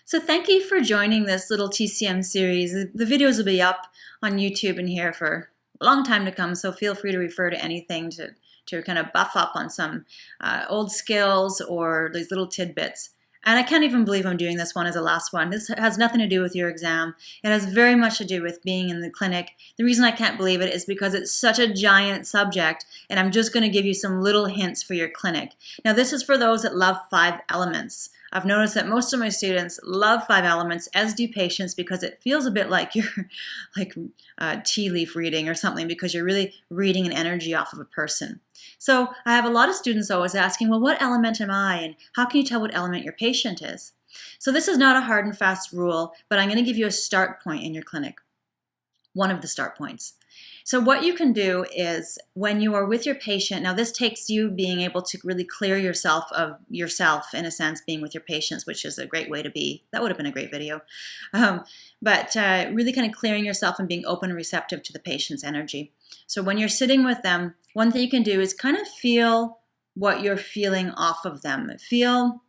So thank you for joining this little TCM series. The videos will be up on YouTube and here for a long time to come, so feel free to refer to anything to kind of buff up on some old skills or these little tidbits. And I can't even believe I'm doing this one as a last one. This has nothing to do with your exam. It has very much to do with being in the clinic. The reason I can't believe it is because it's such a giant subject, and I'm just going to give you some little hints for your clinic. Now, this is for those that love 5 elements. I've noticed that most of my students love 5 elements, as do patients, because it feels a bit like you're like tea leaf reading or something, because you're really reading an energy off of a person. So I have a lot of students always asking, well, what element am I, and how can you tell what element your patient is? So this is not a hard and fast rule, but I'm going to give you a start point in your clinic, one of the start points. So what you can do is when you are with your patient, now this takes you being able to really clear yourself of yourself, in a sense, being with your patients, which is a great way to be. That would have been a great video. But really kind of clearing yourself and being open and receptive to the patient's energy. So when you're sitting with them, one thing you can do is kind of feel what you're feeling off of them. Feel,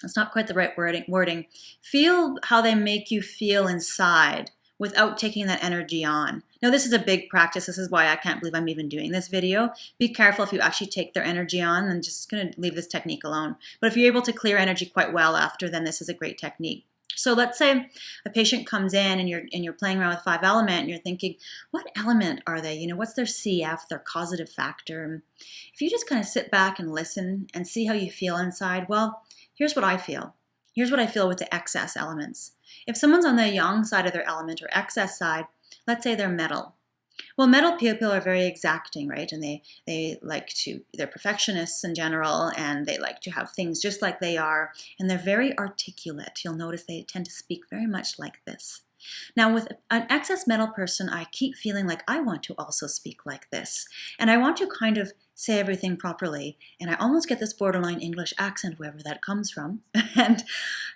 that's not quite the right wording. Feel how they make you feel inside without taking that energy on. Now, this is a big practice. This is why I can't believe I'm even doing this video. Be careful if you actually take their energy on, and just going to leave this technique alone. But if you're able to clear energy quite well after, then this is a great technique. So let's say a patient comes in and you're playing around with 5 element and you're thinking, what element are they? You know, what's their CF, their causative factor? And if you just kind of sit back and listen and see how you feel inside, well, here's what I feel. Here's what I feel with the excess elements. If someone's on the yang side of their element or excess side, let's say they're metal. Well, metal people are very exacting, right? And they're perfectionists in general, and they like to have things just like they are, and they're very articulate. You'll notice they tend to speak very much like this. Now, with an excess metal person, I keep feeling like I want to also speak like this, and I want to kind of say everything properly, and I almost get this borderline English accent, wherever that comes from, and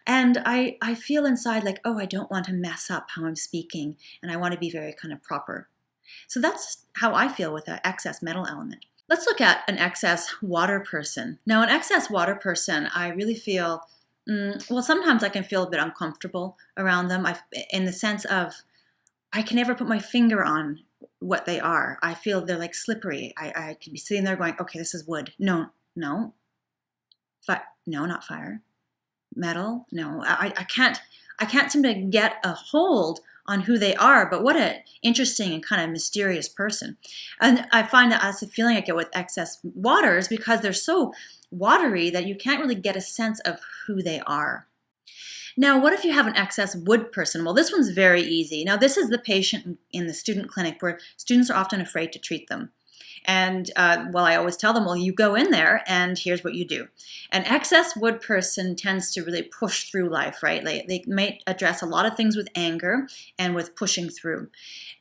I feel inside like, oh, I don't want to mess up how I'm speaking, and I want to be very kind of proper. So that's how I feel with an excess metal element. Let's look at an excess water person. Now, an excess water person, I really feel, well, sometimes I can feel a bit uncomfortable around them, in the sense of I can never put my finger on what they are. I feel they're like slippery. I can be sitting there going, okay, this is wood. No, no. No, not fire. Metal? No, I can't seem to get a hold on who they are, but what an interesting and kind of mysterious person. And I find that that's the feeling I get with excess waters, because they're so watery that you can't really get a sense of who they are. Now, what if you have an excess wood person? Well, this one's very easy. Now, this is the patient in the student clinic where students are often afraid to treat them. And well, I always tell them, well, you go in there and here's what you do. An excess wood person tends to really push through life, right? They might address a lot of things with anger and with pushing through.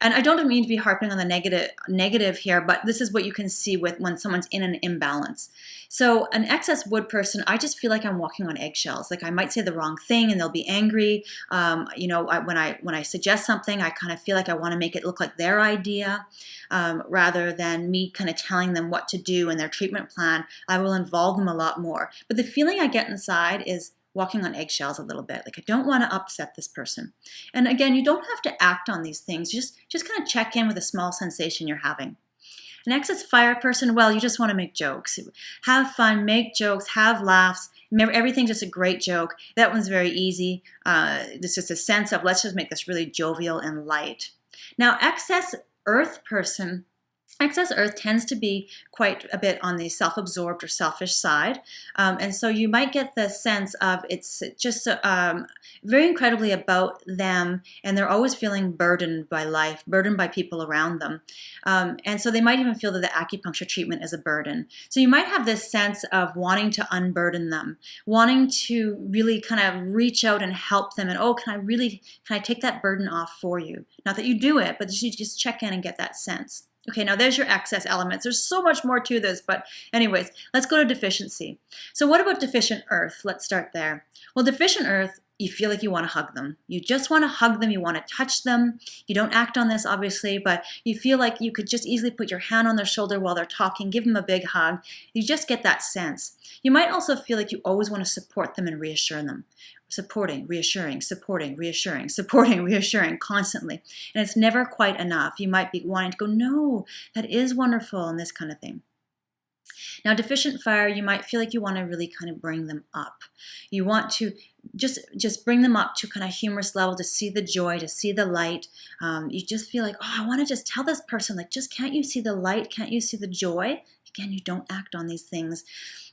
And I don't mean to be harping on the negative here, but this is what you can see with when someone's in an imbalance. So an excess wood person, I just feel like I'm walking on eggshells. Like I might say the wrong thing and they'll be angry. You know, when I suggest something, I kind of feel like I want to make it look like their idea, rather than me kind of telling them what to do in their treatment plan. I will involve them a lot more. But the feeling I get inside is walking on eggshells a little bit. Like I don't want to upset this person. And again, you don't have to act on these things. Just kind of check in with a small sensation you're having. An excess fire person, well, you just want to make jokes. Have fun, make jokes, have laughs. Remember, everything's just a great joke. That one's very easy. There's just a sense of, let's just make this really jovial and light. Now, excess earth person, excess earth tends to be quite a bit on the self-absorbed or selfish side. And so you might get the sense of it's just very incredibly about them, and they're always feeling burdened by life, burdened by people around them. And so they might even feel that the acupuncture treatment is a burden. So you might have this sense of wanting to unburden them, wanting to really kind of reach out and help them. And, oh, can I take that burden off for you? Not that you do it, but you just check in and get that sense. Okay, now there's your excess elements. There's so much more to this, but anyways, let's go to deficiency. So what about deficient earth? Let's start there. Well, deficient earth, you feel like you want to hug them. You just want to hug them. You want to touch them. You don't act on this, obviously, but you feel like you could just easily put your hand on their shoulder while they're talking, give them a big hug. You just get that sense. You might also feel like you always want to support them and reassure them. Supporting, reassuring, supporting, reassuring, supporting, reassuring constantly. And it's never quite enough. You might be wanting to go, no, that is wonderful, and this kind of thing. Now, deficient fire, you might feel like you want to really kind of bring them up. You want to just bring them up to kind of humorous level, to see the joy, to see the light. You just feel like, oh, I want to just tell this person, like, just can't you see the light? Can't you see the joy? Again, you don't act on these things.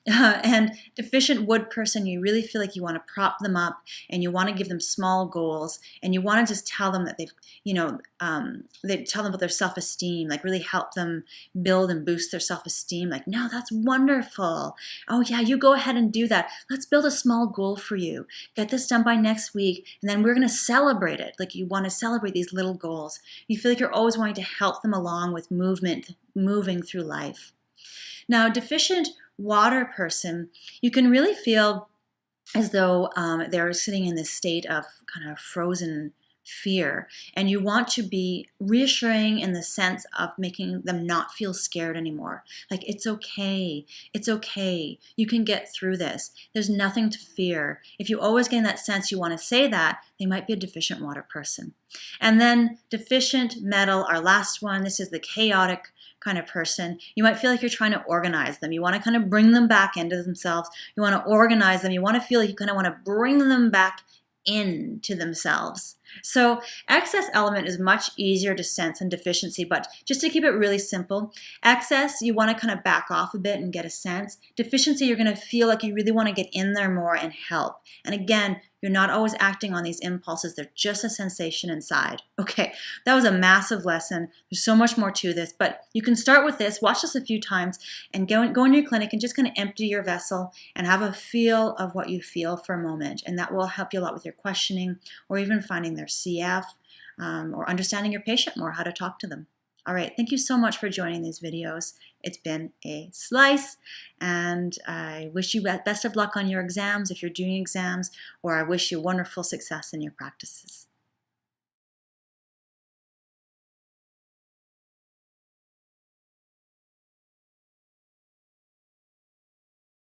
And deficient wood person, you really feel like you want to prop them up and you want to give them small goals and you want to just tell them that they've, they tell them about their self-esteem, like really help them build and boost their self-esteem. Like, no, that's wonderful. Oh yeah, you go ahead and do that. Let's build a small goal for you. Get this done by next week and then we're going to celebrate it. Like you want to celebrate these little goals. You feel like you're always wanting to help them along with moving through life. Now, deficient water person, you can really feel as though they're sitting in this state of kind of frozen fear, and you want to be reassuring in the sense of making them not feel scared anymore. Like, it's okay, you can get through this, there's nothing to fear. If you always get that sense you want to say that, they might be a deficient water person. And then deficient metal, our last one, this is the chaotic kind of person. You might feel like you're trying to organize them. You want to kind of bring them back into themselves. You want to organize them. You want to feel like you kind of want to bring them back into themselves. So excess element is much easier to sense than deficiency, but just to keep it really simple, excess, you want to kind of back off a bit and get a sense. Deficiency, you're going to feel like you really want to get in there more and help. And again, you're not always acting on these impulses. They're just a sensation inside. Okay, that was a massive lesson. There's so much more to this, but you can start with this, watch this a few times, and go in your clinic and just kind of empty your vessel and have a feel of what you feel for a moment. And that will help you a lot with your questioning or even finding their CF or understanding your patient more, how to talk to them. All right, thank you so much for joining these videos. It's been a slice, and I wish you best of luck on your exams if you're doing exams, or I wish you wonderful success in your practices.